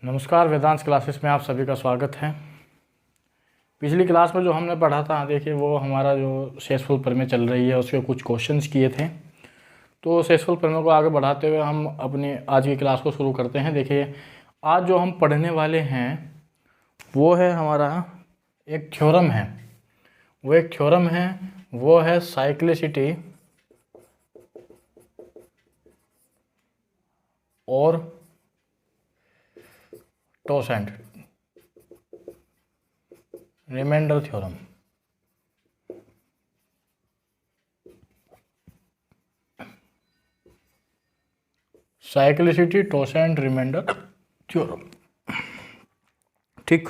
नमस्कार, वेदांश क्लासेस में आप सभी का स्वागत है। पिछली क्लास में जो हमने पढ़ा था, देखिए वो हमारा जो शेषफल प्रमेय चल रही है उसके कुछ क्वेश्चंस किए थे। तो शेषफल प्रमेय को आगे बढ़ाते हुए हम अपनी आज की क्लास को शुरू करते हैं। देखिए आज जो हम पढ़ने वाले हैं वो है हमारा एक थ्योरम है। वो है साइक्लिसिटी और totient remainder theorem. Cyclicity totient remainder theorem, ठीक।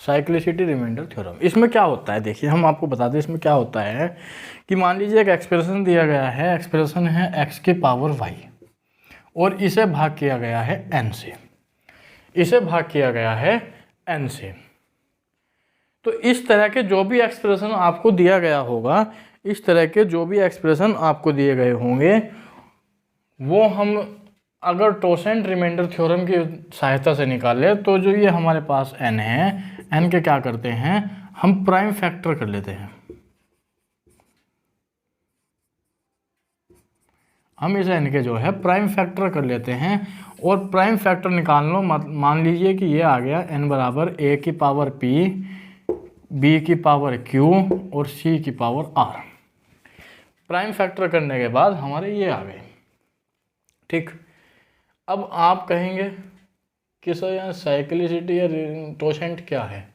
साइक्लिसिटी रिमाइंडर थ्योरम, इसमें क्या होता है, देखिए हम आपको बता दें इसमें क्या होता है कि मान लीजिए एक एक्सप्रेशन दिया गया है, एक्सप्रेशन है x की पावर y और इसे भाग किया गया है n से, तो इस तरह के जो भी एक्सप्रेशन आपको दिया गया होगा, दिए गए होंगे वो हम अगर टोसेंट रिमाइंडर थ्योरम की सहायता से निकाले तो जो ये हमारे पास n है, n के क्या करते हैं हम प्राइम फैक्टर कर लेते हैं। हम इस n के जो है प्राइम फैक्टर कर लेते हैं और प्राइम फैक्टर निकाल लो। मान लीजिए कि ये आ गया n बराबर a की पावर p, b की पावर q और c की पावर r। प्राइम फैक्टर करने के बाद हमारे ये आ गए, ठीक। अब आप कहेंगे कि सर यहाँ साइक्लिसिटी या टोसेंट क्या है।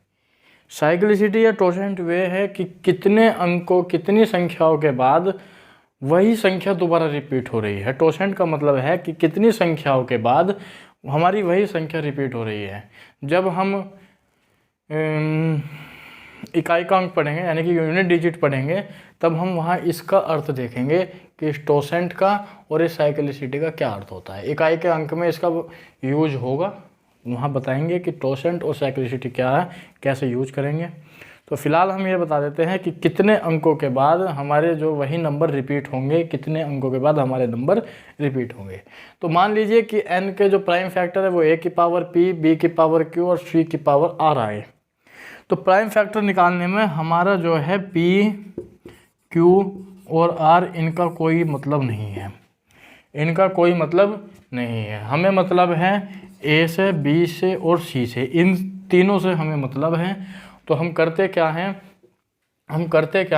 साइक्लिसिटी या टोसेंट वे है कि कितने अंकों, कितनी संख्याओं के बाद वही संख्या दोबारा रिपीट हो रही है। टोसेंट का मतलब है कि कितनी संख्याओं के बाद हमारी वही संख्या रिपीट हो रही है। जब हम इकाई का अंक पढ़ेंगे यानी कि यूनिट डिजिट पढ़ेंगे तब हम वहाँ इसका अर्थ देखेंगे कि इस टोसेंट का और इस साइक्लिसिटी का क्या अर्थ होता है। इकाई के अंक में इसका यूज होगा, वहाँ बताएंगे कि टोसेंट और साइक्लिसिटी क्या है, कैसे यूज करेंगे। तो फिलहाल हम ये बता देते हैं कि कितने अंकों के बाद हमारे जो वही नंबर रिपीट होंगे, कितने अंकों के बाद हमारे नंबर रिपीट होंगे। तो मान लीजिए कि n के जो प्राइम फैक्टर है वो a की पावर p, b की पावर q और c की पावर r आए। तो प्राइम फैक्टर निकालने में हमारा जो है p, q और r इनका कोई मतलब नहीं है, हमें मतलब है a से, b से और c से, इन तीनों से हमें मतलब है। तो हम करते क्या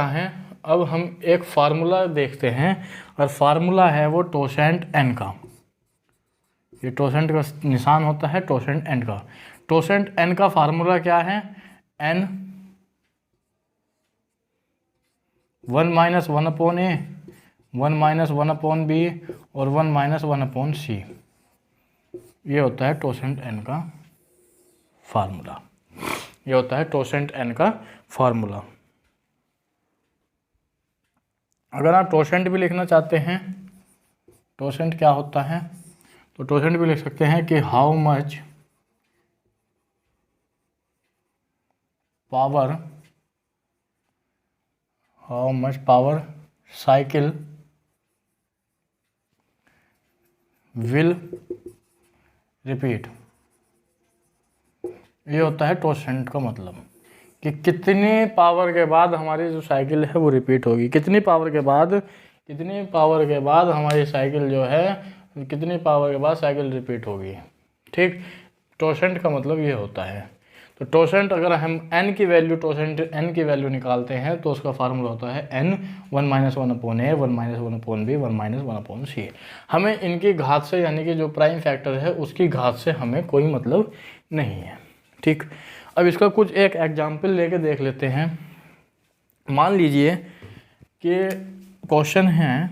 हैं, अब हम एक फार्मूला देखते हैं और फार्मूला है वो टोसेंट n का। ये टोसेंट का निशान होता है टोसेंट n का। टोसेंट n का फार्मूला क्या है, n 1 - 1/a, 1 - 1/b और 1 - 1/c। ये होता है टोसेंट n का फार्मूला। अगर आप टोसेंट भी लिखना चाहते हैं, टोसेंट क्या होता है, तो टोसेंट भी लिख सकते हैं कि how much power cycle will repeat. ये होता है टोसेंट का मतलब कि कितनी पावर के बाद हमारी जो साइकिल है वो रिपीट होगी, कितनी पावर के बाद हमारी साइकिल जो है, कितनी पावर के बाद साइकिल रिपीट होगी, ठीक। टोसेंट का मतलब ये होता है। तो टोसेंट अगर हम n की वैल्यू निकालते हैं तो उसका फार्मूला होता है n 1 - 1/a, 1 - 1/b, 1 - 1/c। हमें इनकी घात से यानी कि जो प्राइम फैक्टर है उसकी घात से हमें कोई मतलब नहीं है, ठीक। अब इसका कुछ एक एग्जाम्पल लेके देख लेते हैं। मान लीजिए कि क्वेश्चन है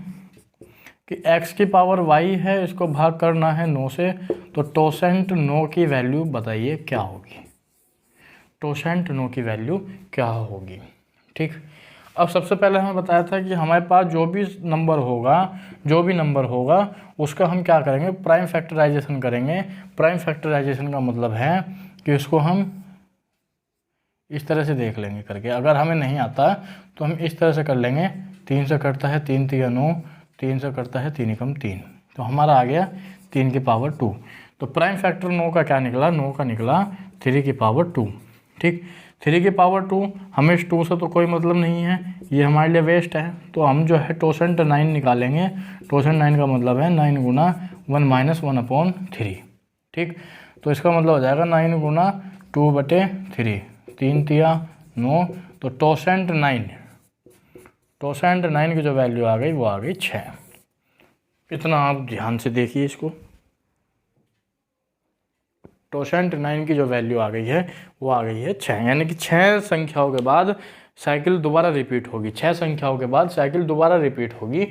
कि x की पावर y है, इसको भाग करना है 9 से, तो टोसेंट 9 की वैल्यू बताइए क्या होगी। ठीक। अब सबसे पहले हमें बताया था कि हमारे पास जो भी नंबर होगा उसका हम क्या करेंगे, प्राइम फैक्टराइजेशन करेंगे। प्राइम फैक्टराइजेशन का मतलब है कि इसको हम इस तरह से देख लेंगे करके। अगर हमें नहीं आता तो हम इस तरह से कर लेंगे, 3 से कटता है 3 × 3 = 9, 3 से कटता है 3 × 3, तो हमारा आ गया 3 की पावर 2। तो प्राइम फैक्टर 9 का क्या निकला, 9 का निकला 3 की पावर 2। ठीक, 3 की पावर 2, हमें इस 2 से तो कोई मतलब नहीं है, ये हमारे लिए वेस्ट है। तो हम जो है टोसेंट 9 निकालेंगे। टोसेंट 9 का मतलब है 9 गुना 1 माइनस 1/3। ठीक, तो इसका मतलब हो जाएगा 9 गुना 2/3, 3 तिया 9। तो टोसेंट 9 की जो वैल्यू आ गई वो आ गई 6। इतना आप ध्यान से देखिए इसको। टोसेंट 9 की जो वैल्यू आ गई है वो आ गई है 6, यानी कि 6 संख्याओं के बाद साइकिल दोबारा रिपीट होगी। 6 संख्याओं के बाद साइकिल दोबारा रिपीट होगी,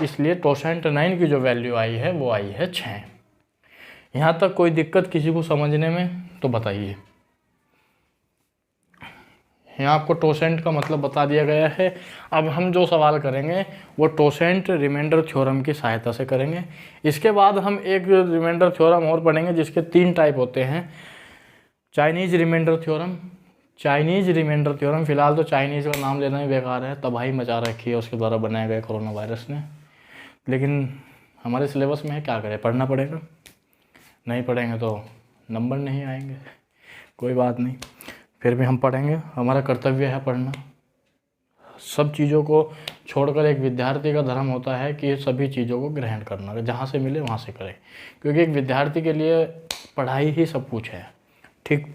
इसलिए टोसेंट 9 की जो वैल्यू आई है वो आई है 6। यहाँ तक कोई दिक्कत किसी को समझने में तो बताइए। यहाँ आपको टोसेंट का मतलब बता दिया गया है। अब हम जो सवाल करेंगे वो टोसेंट रिमाइंडर थ्योरम की सहायता से करेंगे। इसके बाद हम एक रिमाइंडर थ्योरम और पढ़ेंगे जिसके 3 टाइप होते हैं। Chinese remainder theorem, Chinese remainder theorem, फिलहाल तो चाइनीज़ का नाम लेना ही बेकार है, तबाही मचा रखी है उसके द्वारा बनाए गए कोरोना वायरस ने। लेकिन हमारे सिलेबस में है, क्या करें, पढ़ना पड़ेगा। नहीं पढ़ेंगे तो नंबर नहीं आएंगे, कोई बात नहीं, फिर भी हम पढ़ेंगे, हमारा कर्तव्य है पढ़ना। सब चीज़ों को छोड़कर एक विद्यार्थी का धर्म होता है कि सभी चीज़ों को ग्रहण करना, जहाँ से मिले वहाँ से करे, क्योंकि एक विद्यार्थी के लिए पढ़ाई ही सब कुछ है। ठीक,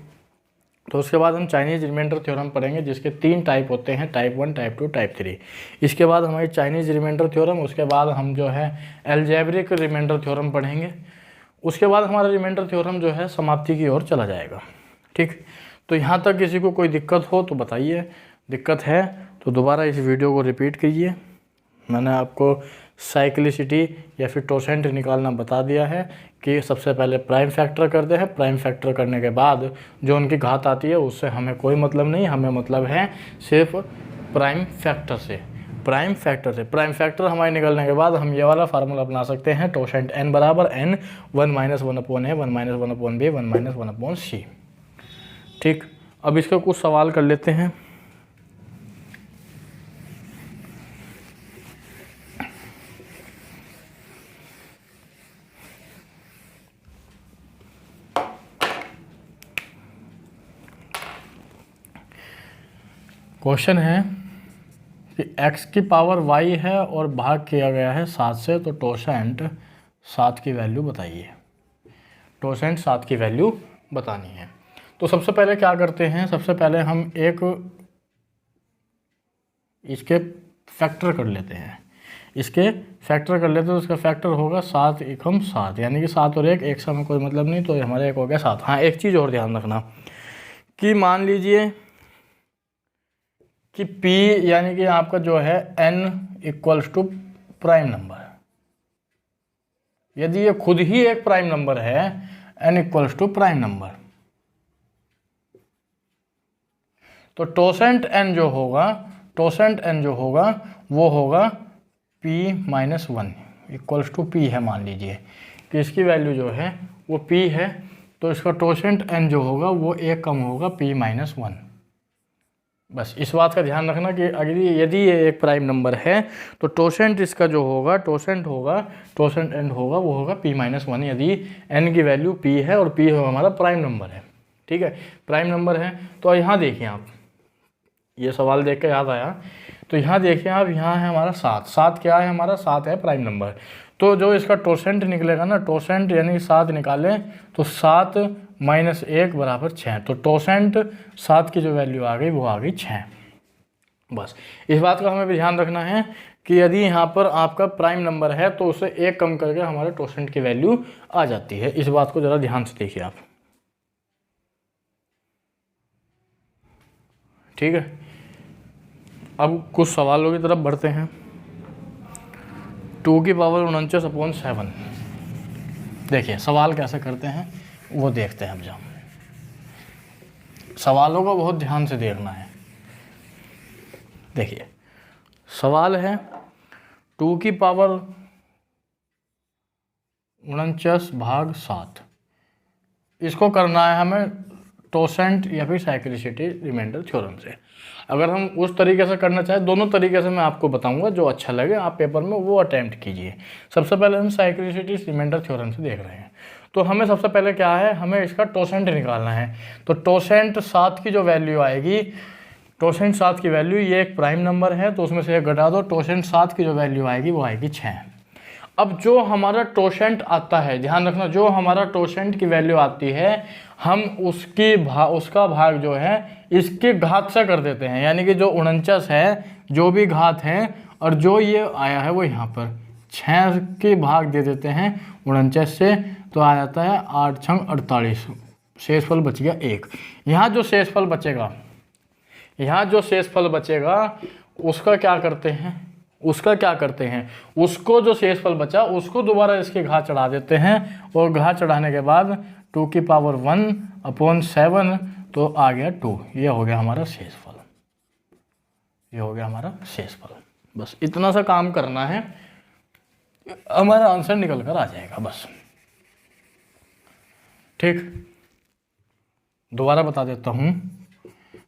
तो उसके बाद हम चाइनीज़ रिमाइंडर थ्योरम पढ़ेंगे जिसके 3 टाइप होते हैं, टाइप 1, टाइप 2, टाइप 3। इसके बाद हमारी चाइनीज़ रिमाइंडर थ्योरम, उसके बाद हम जो है एल्जेब्रिक रिमाइंडर थ्योरम पढ़ेंगे। उसके बाद हमारा रिमाइंडर थ्योरम जो है समाप्ति की ओर चला जाएगा। ठीक, तो यहाँ तक किसी को कोई दिक्कत हो तो बताइए, दिक्कत है तो दोबारा इस वीडियो को रिपीट कीजिए। मैंने आपको साइक्लिसिटी या फिर टोसेंट निकालना बता दिया है कि सबसे पहले प्राइम फैक्टर करते हैं, प्राइम फैक्टर करने के बाद जो उनकी घात आती है उससे हमें कोई मतलब नहीं, हमें मतलब है सिर्फ प्राइम फैक्टर से। प्राइम फैक्टर हमारे निकलने के बाद हम ये वाला फार्मूला अपना सकते हैं, टोसेंट n बराबर n 1 minus 1/a 1 minus 1/b 1 minus 1/c। ठीक, अब इसका कुछ सवाल कर लेते हैं। क्वेश्चन है कि x की पावर y है और भाग किया गया है 7 से, तो टोसेंट 7 की वैल्यू बताइए। टोसेंट 7 की वैल्यू बतानी है। तो सबसे पहले क्या करते हैं, सबसे पहले हम एक इसके फैक्टर कर लेते हैं। इसके फैक्टर कर लेते हैं तो इसका फैक्टर होगा 7 एकम 7, यानी कि 7 और 1 से हमें कोई मतलब नहीं, तो हमारा एक हो गया 7। हाँ, एक चीज़ और ध्यान रखना कि मान लीजिए कि P यानी कि आपका जो है n equals to prime number, यदि ये खुद ही एक प्राइम नंबर है, n equals to prime number, तो टोसेंट n जो होगा वो होगा p minus 1 equals to p है। मान लीजिए कि इसकी वैल्यू जो है वो p है, तो इसका टोसेंट n जो होगा वो एक कम होगा p माइनस 1। बस इस बात का ध्यान रखना कि अगर यदि ये एक प्राइम नंबर है तो टोसेंट इसका जो होगा, टोसेंट n होगा वो होगा p माइनस 1, यदि n की वैल्यू p है और p हमारा प्राइम नंबर है। ठीक है, प्राइम नंबर है। तो यहाँ देखिए आप, ये सवाल देख के याद आया, तो यहाँ देखिए आप, यहाँ है हमारा 7 क्या है, हमारा 7 है प्राइम नंबर। तो जो इसका टोसेंट निकलेगा ना, टोसेंट यानी 7 निकालें तो 7 माइनस 1 बराबर 6, तो टोसेंट 7 की जो वैल्यू आ गई वो आ गई 6। बस इस बात का हमें भी ध्यान रखना है कि यदि यहाँ पर आपका प्राइम नंबर है तो उसे एक कम करके हमारे टोसेंट की वैल्यू आ जाती है। इस बात को ज़रा ध्यान से देखिए आप। ठीक है, अब कुछ सवालों की तरफ बढ़ते हैं। 2 की पावर 49/7, देखिए सवाल कैसे करते हैं वो देखते हैं। अब जब सवालों को बहुत ध्यान से देखना है, देखिए सवाल है 2 की पावर 49/7, इसको करना है हमें टोसेंट या फिर साइक्लिसिटी रिमाइंडर थ्योरम से। अगर हम उस तरीके से करना चाहें, दोनों तरीके से मैं आपको बताऊंगा, जो अच्छा लगे आप पेपर में वो अटैम्प्ट कीजिए। सबसे पहले हम साइक्लिसिटी रिमाइंडर थ्योरम से देख रहे हैं। तो हमें सबसे पहले क्या है, हमें इसका टोसेंट निकालना है। तो टोसेंट 7 की जो वैल्यू आएगी, टोसेंट 7 की वैल्यू, ये एक प्राइम नंबर है तो उसमें से एक घटा दो, टोसेंट 7 की जो वैल्यू आएगी वो आएगी 6। अब जो हमारा टोसेंट आता है, ध्यान रखना, जो हमारा टोसेंट की वैल्यू आती है, हम उसका भाग जो है इसके घात से कर देते हैं। यानी कि जो 49 है, जो भी घात है, और जो ये आया है वो यहाँ पर 6 के भाग दे देते हैं 49 से, तो आ जाता है 8 छंग 48, शेषफल बच गया 1। यहाँ जो शेषफल बचेगा, उसका क्या करते हैं, उसको जो शेषफल बचा उसको दोबारा इसके घात चढ़ा देते हैं, और घात चढ़ाने के बाद 2 की पावर 1/7, तो आ गया 2। ये हो गया हमारा शेषफल। बस इतना सा काम करना है, हमारा आंसर निकल कर आ जाएगा बस। ठीक, दोबारा बता देता हूँ।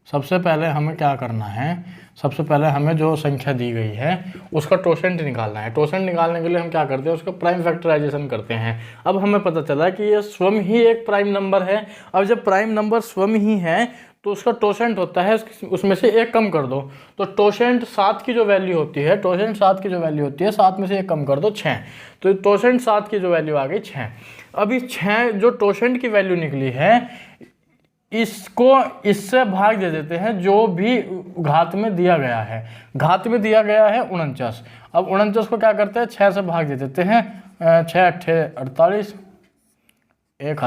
सबसे पहले हमें क्या करना है, सबसे पहले हमें जो संख्या दी गई है उसका टोसेंट निकालना है। टोसेंट निकालने के लिए हम क्या करते हैं, उसका प्राइम फैक्टराइजेशन करते हैं। अब हमें पता चला कि ये स्वयं ही एक प्राइम नंबर है। अब जब प्राइम नंबर स्वयं ही है तो उसका टोसेंट होता है, उसमें से एक कम कर दो, तो टोसेंट 7 की जो वैल्यू होती है, 7 में से एक कम कर दो 6, तो टोसेंट 7 की जो वैल्यू आ गई 6। अभी 6 जो टोसेंट की वैल्यू निकली है, इसको इससे भाग दे देते हैं जो भी घात में दिया गया है। घात में दिया गया है 49। अब 49 को क्या करते हैं, 6 से भाग दे देते हैं, 6 8 48, एक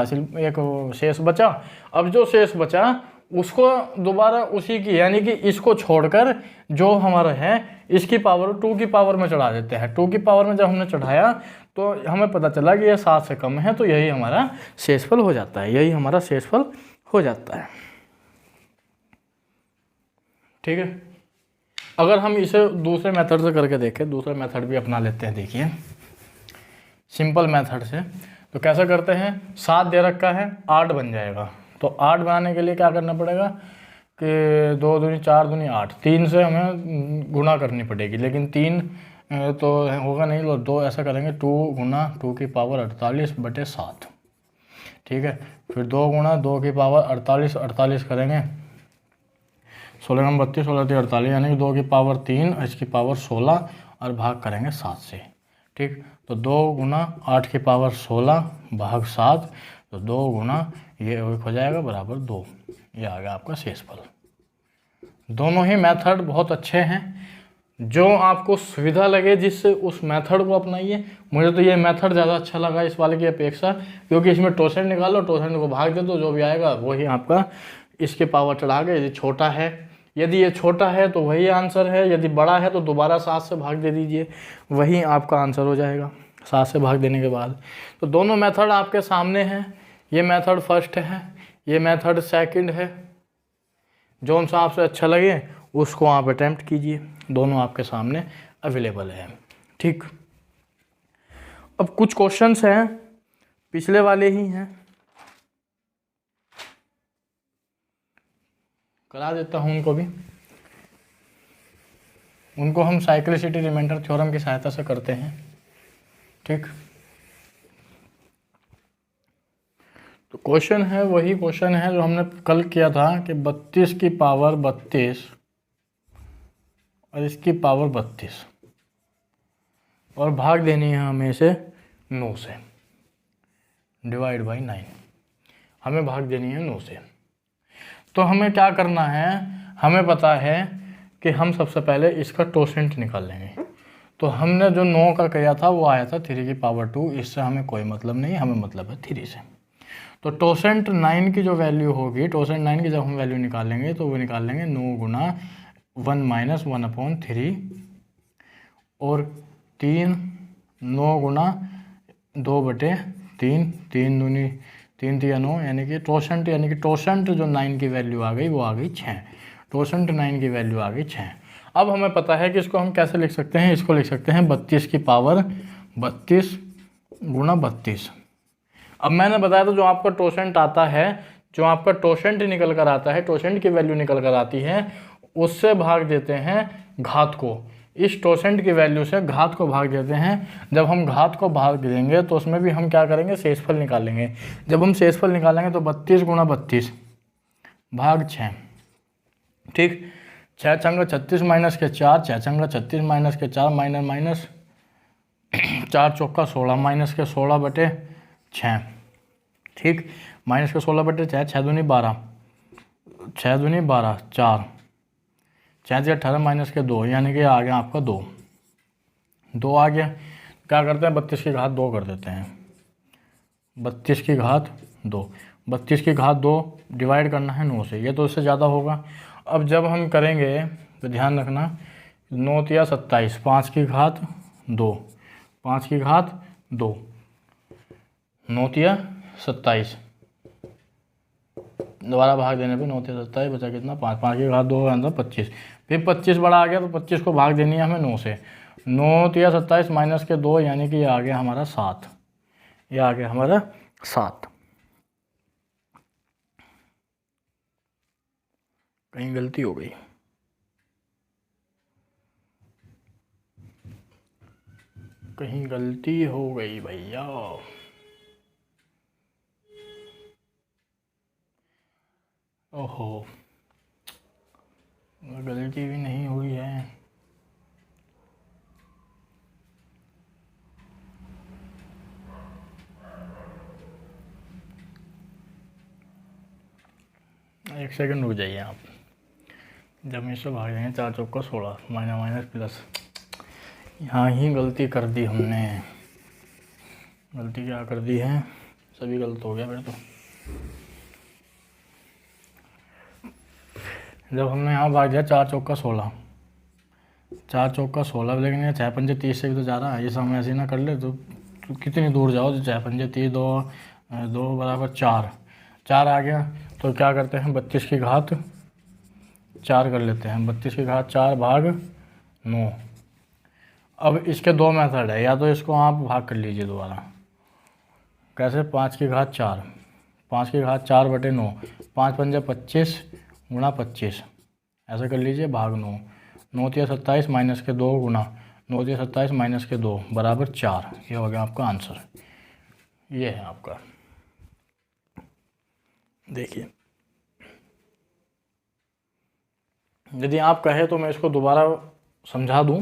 शेष बचा। अब जो शेष बचा उसको दोबारा उसी की, यानी कि इसको छोड़कर जो हमारा है इसकी पावर 2 की पावर में चढ़ा देते हैं। 2 की पावर में जब हमने चढ़ाया तो हमें पता चला कि ये 7 से कम है, तो यही हमारा शेषफल हो जाता है। ठीक है, अगर हम इसे दूसरे मेथड से करके देखें, दूसरा मेथड भी अपना लेते हैं। देखिए, सिंपल मेथड से तो कैसे करते हैं, 7 दे रखा है, 8 बन जाएगा। तो 8 बनाने के लिए क्या करना पड़ेगा कि 2 दूनी 4 दूनी 8, 3 से हमें गुणा करनी पड़ेगी, लेकिन 3 तो होगा नहीं, तो 2 ऐसा करेंगे, 2 गुना 2 की पावर 48/7। ठीक है, फिर 2 गुणा 2 की पावर 48 करेंगे, 16 में 32, 16 3 48, यानी कि 2 की पावर 3, इसकी पावर 16, और भाग करेंगे 7 से। ठीक, तो 2 गुना 8 की पावर 16 भाग 7, तो 2 गुना ये हो जाएगा बराबर 2। ये आ गया आपका शेषफल। दोनों ही मेथड बहुत अच्छे हैं, जो आपको सुविधा लगे जिससे उस मेथड को अपनाइए। मुझे तो ये मेथड ज़्यादा अच्छा लगा इस वाले की अपेक्षा, क्योंकि इसमें टोसेंट निकालो, टोसेंट को भाग दे दो, जो भी आएगा वही आपका इसके पावर चढ़ा के। यदि ये छोटा है तो वही आंसर है, यदि बड़ा है तो दोबारा 7 से भाग दे दीजिए, वही आपका आंसर हो जाएगा 7 से भाग देने के बाद। तो दोनों मेथड आपके सामने हैं, ये मेथड फर्स्ट है, ये मेथड सेकंड है। जो सा आपसे अच्छा लगे उसको आप अटेम्प्ट कीजिए, दोनों आपके सामने अवेलेबल है। ठीक, अब कुछ क्वेश्चंस हैं, पिछले वाले ही हैं, करा देता हूं उनको भी। उनको हम साइक्लिसिटी रिमाइंडर थ्योरम की सहायता से करते हैं। ठीक, तो क्वेश्चन है वही क्वेश्चन है जो हमने कल किया था कि 32 की पावर 32 और इसकी पावर 32, और भाग देनी है हमें इसे 9 से, डिवाइड बाई 9, हमें भाग देनी है 9 से। तो हमें क्या करना है, हमें पता है कि हम सबसे पहले इसका टोसेंट निकाल लेंगे। तो हमने जो 9 का किया था वो आया था 3 की पावर 2, इससे हमें कोई मतलब नहीं, हमें मतलब है 3 से। तो टोसेंट 9 की जो वैल्यू होगी, टोसेंट 9 की जब हम वैल्यू निकालेंगे तो वो निकाल लेंगे 9 गुना 1 माइनस 1/3, और 3 9 गुना 2/3, 3 दूनी 3 3 9, यानी कि टोसेंट जो 9 की वैल्यू आ गई वो आ गई 6। टोसेंट 9 की वैल्यू आ गई 6। अब हमें पता है कि इसको हम कैसे लिख सकते हैं, इसको लिख सकते हैं 32 की पावर 32 गुना 32। अब मैंने बताया था जो आपका टोसेंट आता है, जो आपका टोसेंट निकल कर आता है, टोसेंट की वैल्यू निकल कर आती है, उससे भाग देते हैं घात को। इस टोसेंट की वैल्यू से घात को भाग देते हैं। जब हम घात को भाग देंगे तो उसमें भी हम क्या करेंगे, शेषफल निकालेंगे। जब हम शेषफल निकालेंगे तो 32 गुणा 32 भाग 6, ठीक। 6 छंग 36 माइनस के 4, 6 छंग 36 माइनस के 4 माइनस 4 चौका 16 माइनस के 16 बटे 6, ठीक। माइनस के 16 बटे 6, 6 दूनी 12, 6 दूनी 12, 4, 6 से 18 माइनस के 2, यानी कि आ गया आपका 2 आ गया। क्या करते हैं, 32 की घात 2 कर देते हैं। 32 की घात 2, 32 की घात 2 डिवाइड करना है 9 से, ये तो इससे ज़्यादा होगा। अब जब हम करेंगे तो ध्यान रखना, 9 या 27, 5 की घात 2, 5 की घात 2, 9 या 27, दोबारा भाग देने पे 9 या 27 बचा कितना, 5, 5 की घात 2 का आंसर 25। फिर 25 बड़ा आ गया तो 25 को भाग देनी है हमें 9 से, 9 या 27 माइनस के 2, यानी कि ये आ गया हमारा 7, ये आ गया हमारा 7। कहीं गलती हो गई, कहीं गलती हो गई भैया। ओहो, गलती भी नहीं हुई है। एक सेकंड रुक जाइए आप। जब हम इससे भाग देंगे 4 चौका 16 माइनस माइनस प्लस, यहाँ ही गलती कर दी हमने। गलती क्या कर दी है, सभी गलत हो गया फिर तो। जब हमने यहाँ भाग दिया 4 चौका 16, 4 चौका 16, लेकिन ये 6 पंजे 30 से भी तो जा रहा है। ये सब हम ऐसे ही ना कर ले तो कितनी दूर जाओ, तो 6 पंजे 30, 2 बराबर 4, 4 आ गया। तो क्या करते हैं, 32 की घात 4 कर लेते हैं। 32 की घात 4 भाग 9। अब इसके दो मेथड है, या तो इसको आप भाग कर लीजिए दोबारा। कैसे, 5 की घात 4, 5 की घात 4 बटे 9, 5 पंजे 25 गुणा 25, ऐसा कर लीजिए भाग 9। 9 या 27 माइनस के 2 गुणा 9 या 27 माइनस के 2 बराबर 4, ये हो गया आपका आंसर। ये है आपका, देखिए। यदि आप कहे तो मैं इसको दोबारा समझा दूं,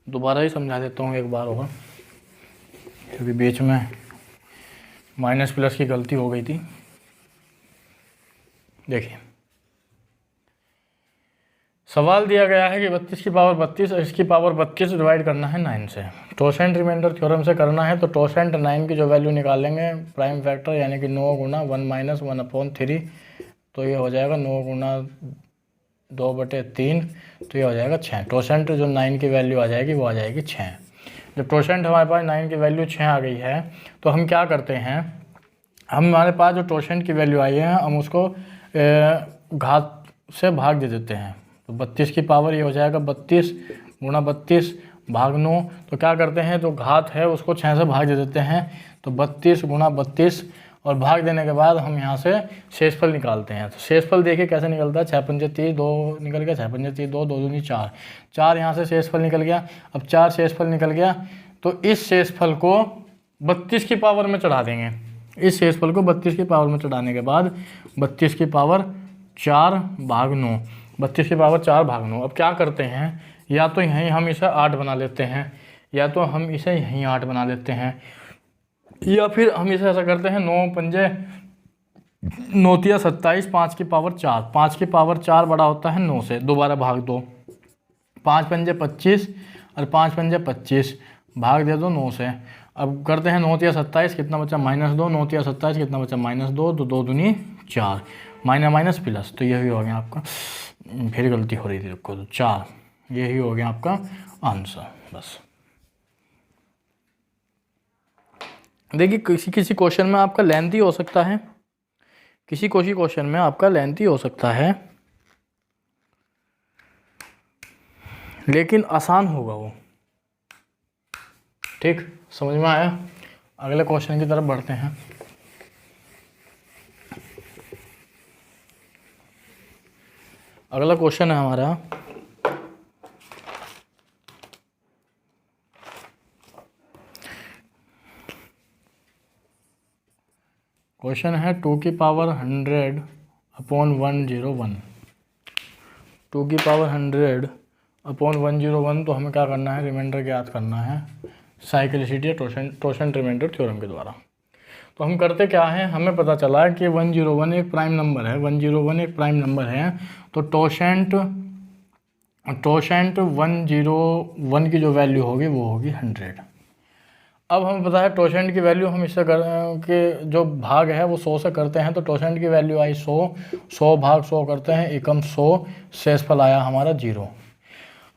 दोबारा ही समझा देता हूँ एक बार होगा, क्योंकि बीच में माइनस प्लस की गलती हो गई थी। देखिए, सवाल दिया गया है कि 32 की पावर 32 और इसकी पावर 32 डिवाइड करना है 9 से। टोसेंट रिमाइंडर थ्योरम से करना है तो टोसेंट 9 की जो वैल्यू निकालेंगे प्राइम फैक्टर, यानी कि 9 गुना 1 माइनस 1/3, तो ये हो जाएगा 9 गुना 2/3, तो ये हो जाएगा 6। टोसेंट जो 9 की वैल्यू आ जाएगी वो आ जाएगी 6। जब टोसेंट हमारे पास 9 की वैल्यू 6 आ गई है तो हम क्या करते हैं, हमारे पास जो टोसेंट की वैल्यू आई है हम उसको घात से भाग दे देते हैं। तो 32 की पावर ये हो जाएगा 32 गुणा 32 भाग 9। तो क्या करते हैं, जो घात है उसको 6 से भाग दे देते हैं। तो 32 गुणा 32 और भाग देने के बाद हम यहाँ से शेषफल निकालते हैं। तो शेषफल देखिए कैसे निकलता है, 6 पंजे 30, 2 निकल गया, 6 पंजे 30, 2 दूनी 4, 4 यहाँ से शेषफल निकल गया। अब 4 शेषफल निकल गया तो इस शेषफल को 32 की पावर में चढ़ा देंगे। इस शेषफल को 32 की पावर में चढ़ाने के बाद 32 की पावर 4 भाग 9, 32 की पावर 4 भाग 9। अब क्या करते हैं, या तो यहीं हम इसे 8 बना लेते हैं, या तो हम इसे यहीं 8 बना लेते हैं, या फिर हम इसे ऐसा करते हैं 9 पंजे 9 या 27, 5 की पावर 4, 5 की पावर 4 बड़ा होता है 9 से, दोबारा भाग दो, 5 पंजे 25 और 5 पंजे 25 भाग दे दो 9 से। अब करते हैं 9 या 27, कितना बचा -2, 9 या 27 कितना बचा -2, तो 2 दूनी 4, माइनस माइनस प्लस, तो यही हो गया आपका, फिर गलती हो रही थी आपको, तो 4, यही हो गया आपका आंसर। बस देखिए, किसी किसी क्वेश्चन में आपका लेंथी हो सकता है, किसी क्वेश्चन में आपका लेंथी हो सकता है, लेकिन आसान होगा वो। ठीक, समझ में आया? अगले क्वेश्चन की तरफ बढ़ते हैं। अगला क्वेश्चन है हमारा, क्वेश्चन है 2 की पावर 100 अपॉन 101। 2 की पावर 100 अपॉन 101, तो हमें क्या करना है, रिमाइंडर ज्ञात करना है साइक्लिसिटी या टोरशन रिमाइंडर थ्योरम के द्वारा। तो हम करते क्या है, हमें पता चला है कि 101 एक प्राइम नंबर है, 101 एक प्राइम नंबर है, तो टोशेंट 101 की जो वैल्यू होगी वो होगी 100। अब हमें पता है टोशेंट की वैल्यू हम इससे के जो भाग है वो 100 से करते हैं, तो टोशेंट की वैल्यू आई 100 भाग 100 करते हैं, एकम 100, शेषफल आया हमारा 0।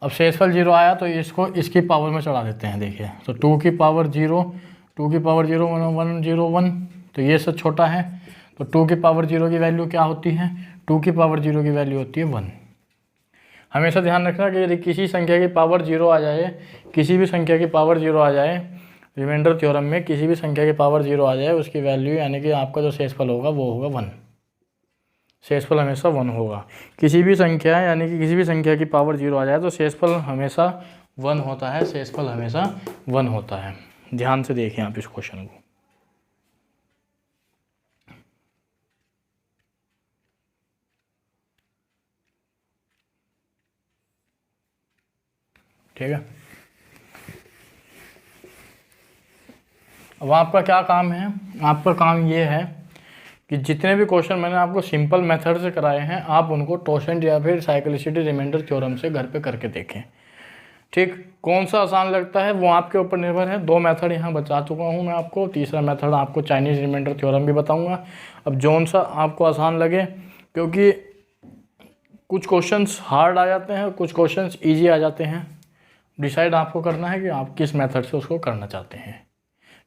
अब शेषफल 0 आया तो इसको इसकी पावर में चढ़ा देते हैं। देखिए, तो 2 की पावर 0, 2 की पावर 0 101, तो ये सब छोटा है, तो 2 की पावर 0 की वैल्यू क्या होती है, 2 की पावर 0 की वैल्यू होती है 1। हमेशा ध्यान रखना कि यदि किसी संख्या की पावर 0 आ जाए, किसी भी संख्या की पावर 0 आ जाए, रिमाइंडर थ्योरम में किसी भी संख्या की पावर 0 आ जाए, उसकी वैल्यू यानी कि आपका जो शेषफल होगा वो होगा 1। शेषफल हमेशा 1 होगा। किसी भी संख्या यानी कि किसी भी संख्या की पावर 0 आ जाए तो शेषफल हमेशा 1 होता है, शेषफल हमेशा 1 होता है। ध्यान से देखिए आप इस क्वेश्चन को। ठीक है, अब आपका क्या काम है, आपका काम ये है कि जितने भी क्वेश्चन मैंने आपको सिंपल मेथड से कराए हैं, आप उनको टोशेंट या फिर साइक्लिसिटी रिमाइंडर थ्योरम से घर पे करके देखें। ठीक, कौन सा आसान लगता है वो आपके ऊपर निर्भर है। 2 मेथड यहाँ बता चुका हूँ मैं आपको, तीसरा मेथड आपको चाइनीज़ रिमाइंडर थ्योरम भी बताऊँगा। अब जौन सा आपको आसान लगे, क्योंकि कुछ क्वेश्चंस हार्ड आ जाते हैं, कुछ क्वेश्चंस ईजी आ जाते हैं, डिसाइड आपको करना है कि आप किस मेथड से उसको करना चाहते हैं।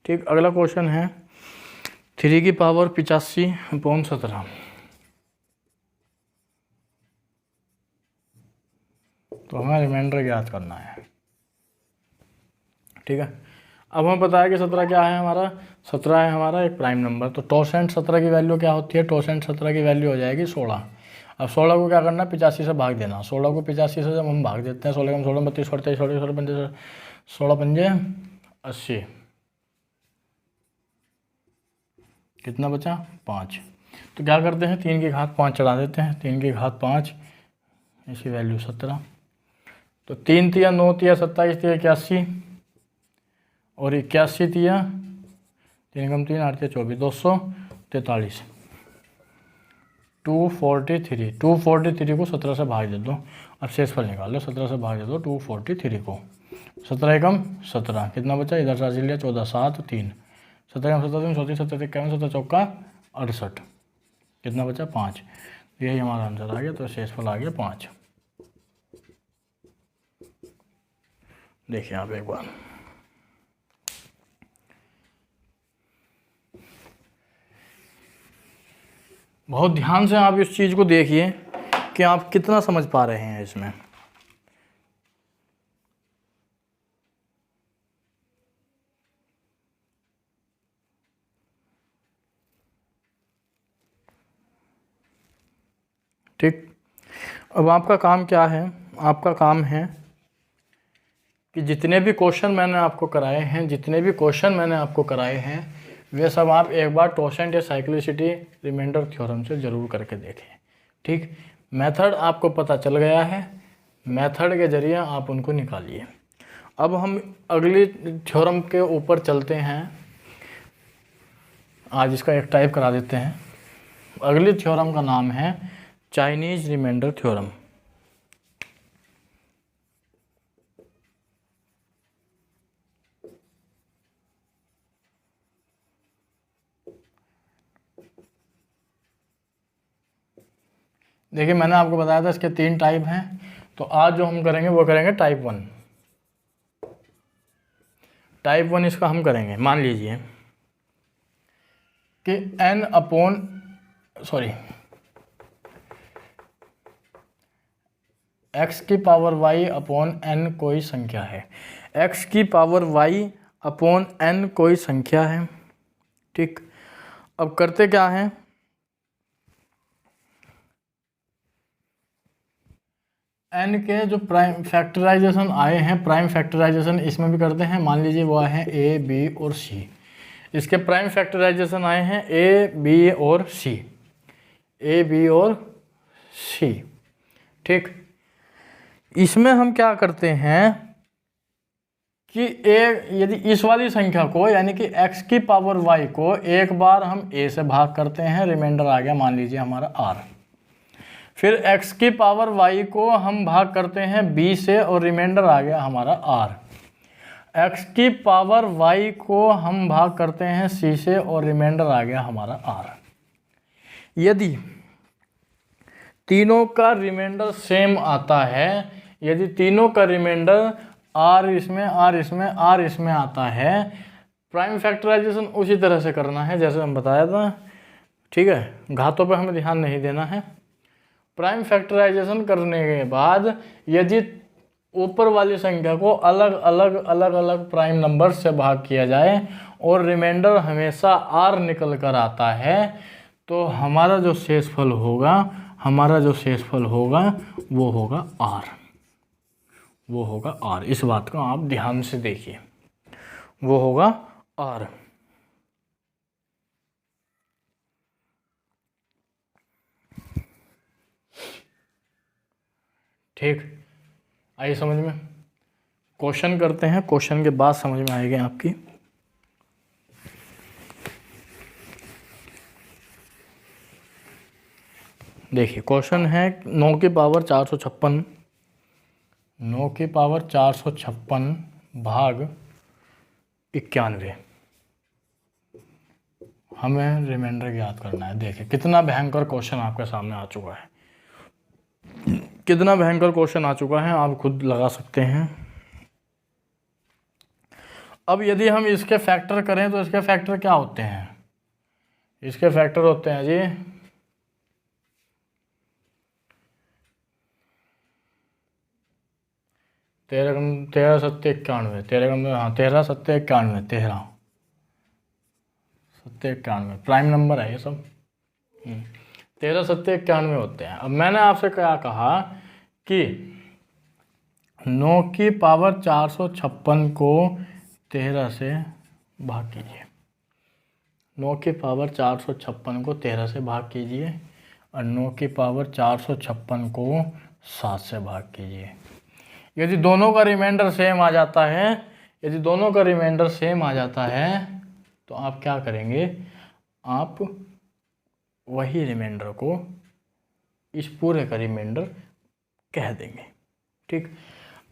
ठीक, अगला क्वेश्चन है 3 की पावर 85 अपॉन 17। तो हमें रिमाइंडर ज्ञात करना है। ठीक है, अब हमें पता है कि 17 क्या है हमारा, 17 है हमारा एक प्राइम नंबर। तो टोशेंट 17 की वैल्यू क्या होती है, टोशेंट 17 की वैल्यू हो जाएगी 16। अब 16 को क्या करना है, 85 से भाग देना। 16 को 85 से जब हम भाग देते हैं, 16 16 32 48 16 पंजे 16 पंजे 80, कितना बचा 5। तो क्या करते हैं, 3 की घात 5 चढ़ा देते हैं, 3 की घात 5, इसकी वैल्यू 17। तो 3 तिया 9 तिया 27 तिया 81, और 81 तिया 3 कम 3 8 तिया 24, 243, 243। 243 को 17 से भाग दे दो, अब शेषफल निकाल लो, 17 से भाग दे दो 243 को, 17 एकम 17, कितना बचा, इधर से लिया 14 7 3, 17 एकम 17 34 17 51 17 चौका 68, कितना बचा 5। यही हमारा आंसर आ गया, तो शेषफल आ गया 5। देखिए आप एक बार, बहुत ध्यान से आप इस चीज़ को देखिए कि आप कितना समझ पा रहे हैं इसमें। ठीक, अब आपका काम क्या है, आपका काम है कि जितने भी क्वेश्चन मैंने आपको कराए हैं, जितने भी क्वेश्चन मैंने आपको कराए हैं, वे सब आप एक बार टोशेंट या साइक्लिसिटी रिमाइंडर थ्योरम से ज़रूर करके देखें। ठीक, मेथड आपको पता चल गया है, मेथड के ज़रिए आप उनको निकालिए। अब हम अगली थ्योरम के ऊपर चलते हैं, आज इसका एक टाइप करा देते हैं। अगली थ्योरम का नाम है चाइनीज़ रिमाइंडर थ्योरम। देखिए, मैंने आपको बताया था इसके 3 टाइप हैं, तो आज जो हम करेंगे वो करेंगे टाइप 1। टाइप 1 इसका हम करेंगे, मान लीजिए कि x की पावर y अपॉन n कोई संख्या है। x की पावर y अपॉन n कोई संख्या है। ठीक, अब करते क्या है, n के जो प्राइम फैक्टराइजेशन आए हैं, प्राइम फैक्टराइजेशन इसमें भी करते हैं। मान लीजिए वो आए हैं a, b और c। इसके प्राइम फैक्टराइजेशन आए हैं a, b और c, a, b और c। ठीक, इसमें हम क्या करते हैं कि यदि इस वाली संख्या को यानी कि x की पावर y को एक बार हम a से भाग करते हैं, रिमाइंडर आ गया मान लीजिए हमारा r। फिर x की पावर y को हम भाग करते हैं b से और रिमाइंडर आ गया हमारा r। x की पावर y को हम भाग करते हैं c से और रिमाइंडर आ गया हमारा r। यदि तीनों का रिमाइंडर सेम आता है, यदि तीनों का रिमाइंडर r इसमें आता है, प्राइम फैक्टराइजेशन उसी तरह से करना है जैसे हम बताया था। ठीक है, घातों पर हमें ध्यान नहीं देना है। प्राइम फैक्टराइजेशन करने के बाद यदि ऊपर वाली संख्या को अलग अलग प्राइम नंबर से भाग किया जाए और रिमाइंडर हमेशा r निकल कर आता है, तो हमारा जो शेषफल होगा वो होगा r। इस बात को आप ध्यान से देखिए, वो होगा r। ठीक, आइए समझ में। क्वेश्चन करते हैं, क्वेश्चन के बाद समझ में आएगी आपकी। देखिए क्वेश्चन है 9 की पावर 456, 9 की पावर 456 भाग 91, हमें रिमाइंडर ज्ञात करना है। देखिए कितना भयंकर क्वेश्चन आपके सामने आ चुका है, कितना भयंकर क्वेश्चन आ चुका है, आप खुद लगा सकते हैं। अब यदि हम इसके फैक्टर करें तो इसके फैक्टर क्या होते हैं? इसके फैक्टर होते हैं जी 13 सत्ते 91, 13 सत्ते 91, 13 सत्ते 91 प्राइम नंबर है ये सब। 13 सत्ते 91 होते हैं। अब मैंने आपसे क्या कहा कि 9 की पावर 456 को 13 से भाग कीजिए, 9 की पावर 456 को 13 से भाग कीजिए और 9 की पावर 456 को 7 से भाग कीजिए। यदि दोनों का रिमाइंडर सेम आ जाता है, यदि दोनों का रिमाइंडर सेम आ जाता है तो आप क्या करेंगे, आप वही रिमाइंडर को इस पूरे का रिमाइंडर कह देंगे। ठीक,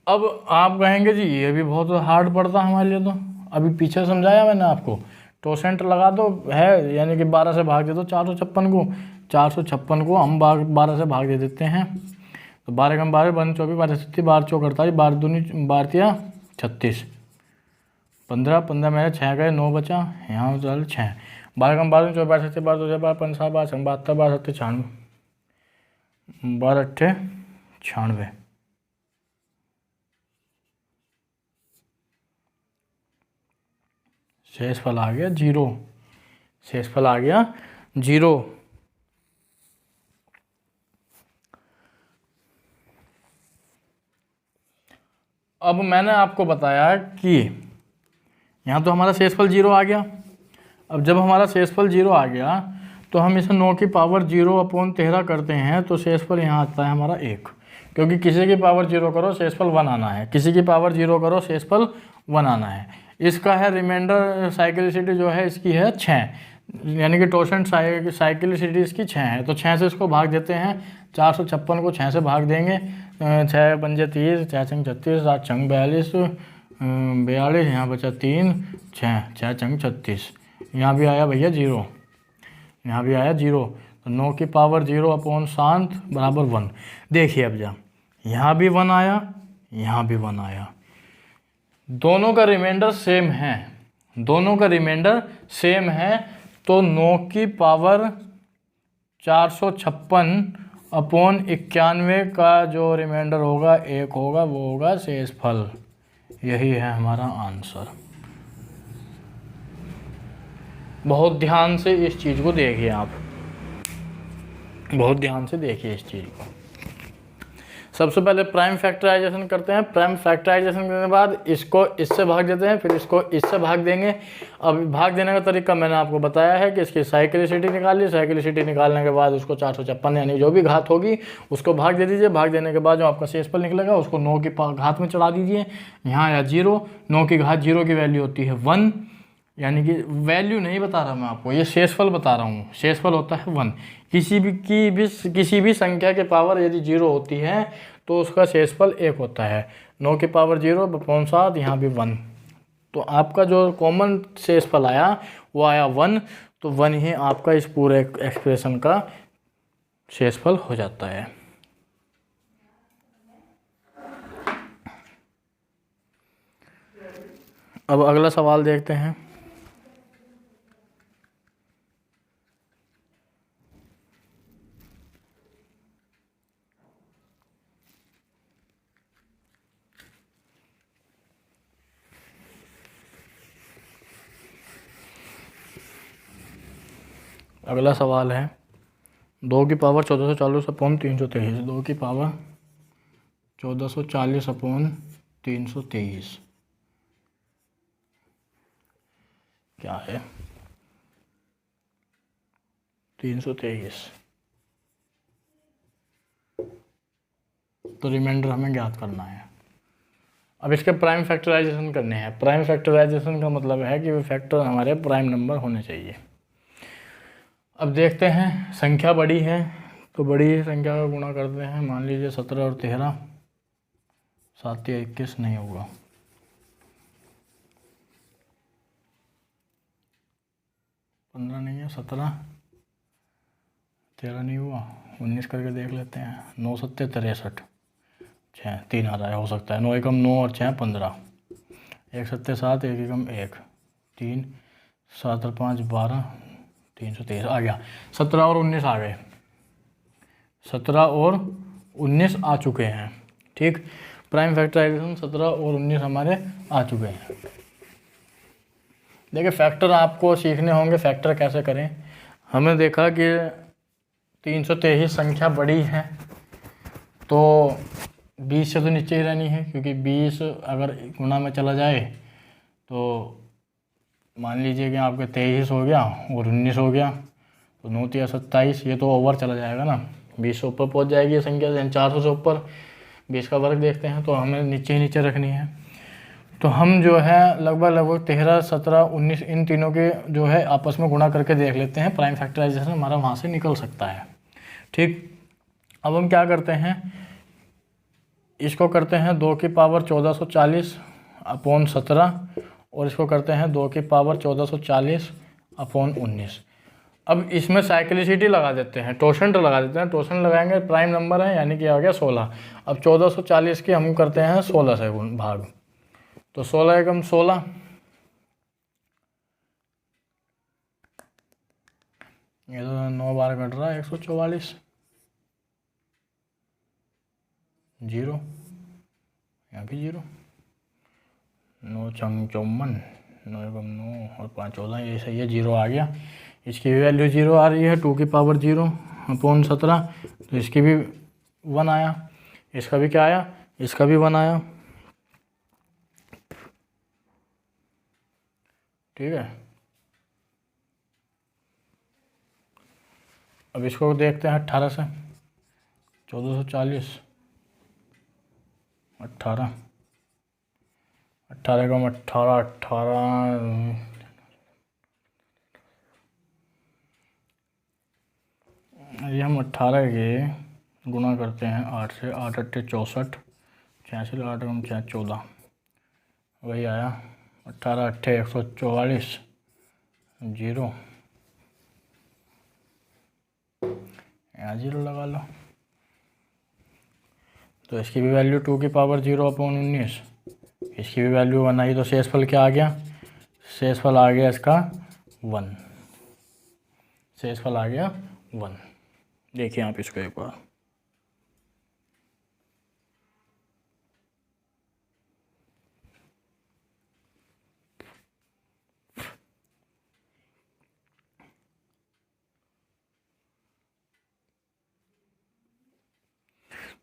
अब आप कहेंगे जी ये भी बहुत हार्ड पड़ता हमारे लिए, तो अभी पीछे समझाया मैंने आपको, टोसेंट लगा दो है यानी कि 12 से भाग दे दो 456 को, 456 को हम 12 से भाग दे देते हैं, तो 12 कम 12 12 24 12 36 12 चौक 48 12 दूनी 12 36 15 15 मेरे 6 गए 9 बचा, यहाँ चल 6 12 कम 12 24 12 36 12 12 5 7 12 72 12 7 96 12 8 96। शेषफल आ गया 0, शेषफल आ गया 0। अब मैंने आपको बताया कि यहाँ तो हमारा शेषफल 0 आ गया। अब जब हमारा शेषफल 0 आ गया तो हम इसे 9 की पावर 0/13 करते हैं तो शेषफल यहाँ आता है हमारा 1, क्योंकि किसी की पावर 0 करो शेषफल 1 आना है, किसी की पावर 0 करो शेषफल 1 आना है। इसका है रिमाइंडर साइक्लिसिटी जो है इसकी है 6, यानी कि टोसेंट साइक्लिसिटी इसकी 6 है, तो 6 से इसको भाग देते हैं। 456 को 6 से भाग देंगे, 6 पंजे 30, 6 छंग 36, 7 छंग 42, 42 यहाँ बचा 3, 6 छंग 36, यहाँ भी आया भैया 0, यहाँ भी आया 0, तो 9 की पावर 0/7 बराबर 1। देखिए अब जा यहाँ भी 1 आया, यहाँ भी 1 आया, दोनों का रिमाइंडर सेम है, दोनों का रिमाइंडर सेम है, तो 9 की पावर 456/91 का जो रिमाइंडर होगा 1 होगा, वो होगा शेषफल। यही है हमारा आंसर। बहुत ध्यान से इस चीज़ को देखिए, आप बहुत ध्यान से देखिए इस चीज़ को, सबसे पहले प्राइम फैक्टराइजेशन करते हैं। प्राइम फैक्टराइजेशन करने के बाद इसको इससे भाग देते हैं, फिर इसको इससे भाग देंगे। अब भाग देने का तरीका मैंने आपको बताया है कि इसकी साइक्लिसिटी निकाल ली। साइक्लिसिटी निकालने के बाद उसको 456 यानी जो भी घात होगी उसको भाग दे दीजिए। भाग देने के बाद जो आपका शेषफल निकलेगा उसको 9 की घात में चढ़ा दीजिए। यहाँ आया 0, 9 की घात 0 की वैल्यू होती है 1, यानी कि वैल्यू नहीं बता रहा मैं आपको, ये शेषफल बता रहा हूँ। शेषफल होता है 1। किसी भी संख्या के पावर यदि 0 होती है तो उसका शेषफल 1 होता है। 9 की पावर 0/7, यहाँ भी 1। तो आपका जो कॉमन शेषफल आया वो आया 1। तो 1 ही आपका इस पूरे एक्सप्रेशन का शेषफल हो जाता है। अब अगला सवाल देखते हैं। अगला सवाल है 2 की पावर 1440/323। 2 की पावर 1440/323 क्या है? 323। तो रिमाइंडर हमें ज्ञात करना है। अब इसके प्राइम फैक्टराइजेशन करने हैं। प्राइम फैक्टराइजेशन का मतलब है कि वे फैक्टर हमारे प्राइम नंबर होने चाहिए। अब देखते हैं, संख्या बड़ी है तो बड़ी संख्या का गुणा करते हैं। मान लीजिए 17 और 13, 7 या 21 नहीं होगा। 15 नहीं है, 17, 13 नहीं हुआ, 19 करके देख लेते हैं। 9 7 63, 6 3 आ रहा है, हो सकता है। 9 एकम 9 और 6 15, 1 7 7, 1 एकम 1 3, 7 और 5 12, 323 आ गया। 17 और 19 आ गए। 17 और 19 आ चुके हैं। ठीक, प्राइम फैक्टराइजेशन 17 और 19 हमारे आ चुके हैं। देखिए फैक्टर आपको सीखने होंगे, फैक्टर कैसे करें। हमने देखा कि 323 संख्या बड़ी है तो 20 से तो नीचे ही रहनी है, क्योंकि 20 अगर गुणा में चला जाए तो मान लीजिए कि आपके 23 हो गया और 19 हो गया तो 9 या 27, ये तो ओवर चला जाएगा ना, 20 से ऊपर पहुंच जाएगी ये संख्या। 400 से ऊपर 20 का वर्ग देखते हैं तो हमें नीचे ही नीचे रखनी है। तो हम जो है लगभग 13 17 19 इन तीनों के जो है आपस में गुणा करके देख लेते हैं। प्राइम फैक्टराइजेशन हमारा वहाँ से निकल सकता है। ठीक, अब हम क्या करते हैं, इसको करते हैं 2 की पावर 1440/17 और इसको करते हैं 2 की पावर 1440/19। अब इसमें साइक्लिसिटी लगा देते हैं, टोसेंट लगा देते हैं। टोसेंट लगाएंगे, प्राइम नंबर है यानी कि आ गया 16। अब 1440 के हम करते हैं 16 से भाग, तो 16 एकम 16, ये तो 9 बार कट रहा है, 144, 0, यहाँ भी 0, 9 छंग 54, 9 एकम 9 और 5 14, ये सही है, 0 आ गया। इसकी भी वैल्यू 0 आ रही है। 2 की पावर 0/17, तो इसकी भी 1 आया। इसका भी क्या आया, इसका भी 1 आया। ठीक है, अब इसको देखते हैं 18 से। 1440 18, 18 कम 18, 18, ये हम 18 के गुणा करते हैं 8 से। 8 8 64, 86, 8 कम 6 14, वही आया। 18 8 144, 0, यहाँ 0 लगा लो। तो इसकी भी वैल्यू 2 की पावर 0/19, इसकी भी वैल्यू 1 आई। तो शेषफल क्या आ गया, शेषफल आ गया इसका 1, शेषफल आ गया 1। देखिए आप इसको एक बार,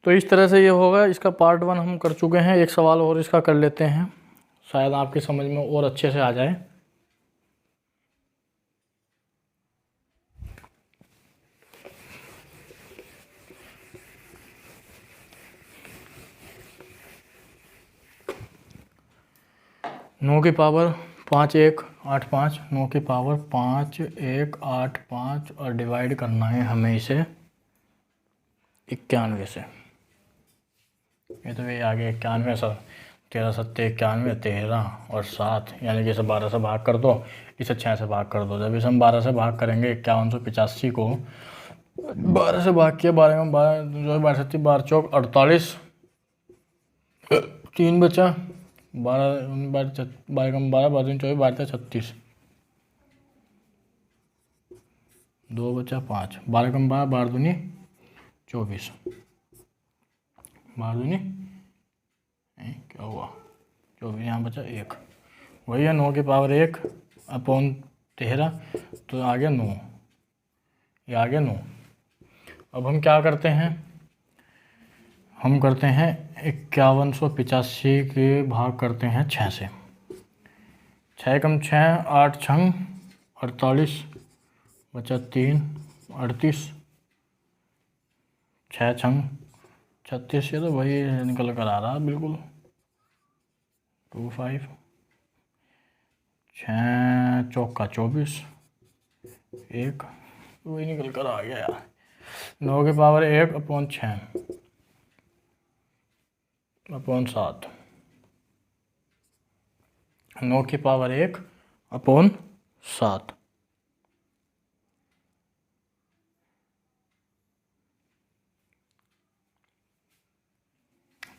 तो इस तरह से ये होगा। इसका पार्ट 1 हम कर चुके हैं। एक सवाल और इसका कर लेते हैं, शायद आपकी समझ में और अच्छे से आ जाए। नौ की पावर 5 1 8 5, 9 की पावर 5 1 8 5 और डिवाइड करना है हमें इसे 91 से। ये तो ये आगे 91 सर 13 सत्ते 91, 13 और 7, यानी कि इसे 12 से भाग कर दो, इसे 6 से भाग कर दो। जब इसे हम 12 से भाग करेंगे 5185 को 12 से भाग किया, 12 में 12 जो है 12 सत्ती 12 चौक 48, 3 बचा, 12 12 कम 12 12 3 24 12 36, 2 बचा 5, 12 कम 12 12 दूनी 24, 12 दूनी क्या हुआ 24, यहाँ बचा 1, वही है 9 की पावर 1 अपॉन 13, तो आ गया 9, ये आ गया 9। अब हम क्या करते हैं, हम करते हैं 5185 के भाग करते हैं 6 से। 6 कम 6 8 छंग 48, बचा 3 38, 6 छंग 36, ये तो वही निकल कर आ रहा बिल्कुल 25, 6 चौका 24, 1 वही निकल कर आ गया यार। 9 की पावर 1 अपॉन 6 अपॉन 7, 9 की पावर 1 अपॉन 7,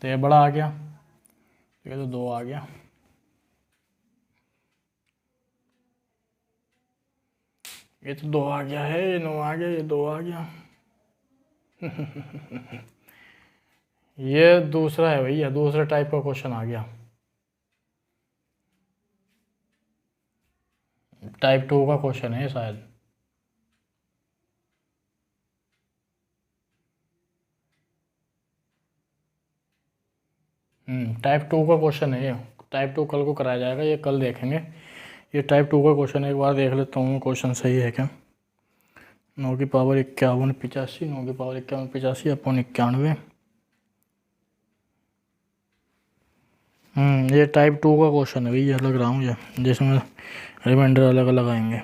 तो ये बड़ा आ गया, ये तो 2 आ गया, ये तो 2 आ गया है, ये 9 आ गया, ये 2 आ गया ये दूसरा है भैया, दूसरे टाइप का क्वेश्चन आ गया, टाइप 2 का क्वेश्चन है शायद। टाइप 2 का क्वेश्चन है ये, टाइप 2 कल को कराया जाएगा, ये कल देखेंगे। ये टाइप 2 का क्वेश्चन है, एक बार देख लेता हूँ क्वेश्चन सही है क्या। 9 की पावर 51 85, 9 की पावर 51 85 अपॉन 91, ये टाइप 2 का क्वेश्चन है भैया, लग रहा हूँ ये, जिसमें रिमाइंडर अलग अलग आएंगे।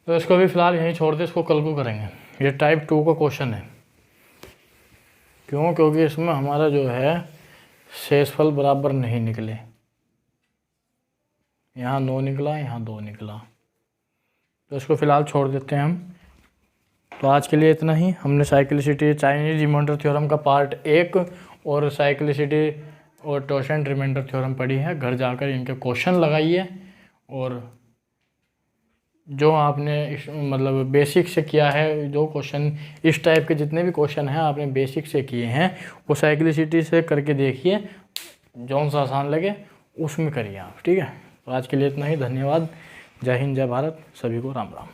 तो इसको भी फिलहाल यहीं छोड़ दे, इसको कल को करेंगे। ये टाइप 2 का क्वेश्चन है, क्यों, क्योंकि इसमें हमारा जो है शेषफल बराबर नहीं निकले, यहाँ 9 निकला, यहाँ 2 निकला, तो इसको फिलहाल छोड़ देते हैं हम। तो आज के लिए इतना ही। हमने साइक्लिसिटी चाइनीज रिमाइंडर थ्योरम का पार्ट 1 और साइक्लिसिटी और टॉर्शन रिमाइंडर थ्योरम पढ़ी है। घर जाकर इनके क्वेश्चन लगाइए, और जो आपने मतलब बेसिक से किया है, जो क्वेश्चन इस टाइप के जितने भी क्वेश्चन हैं आपने बेसिक से किए हैं, वो साइक्लिसिटी से करके देखिए, जौन सा आसान लगे उसमें करिए आप, ठीक है। तो आज के लिए इतना ही, धन्यवाद, जय हिंद जय भारत, सभी को राम राम।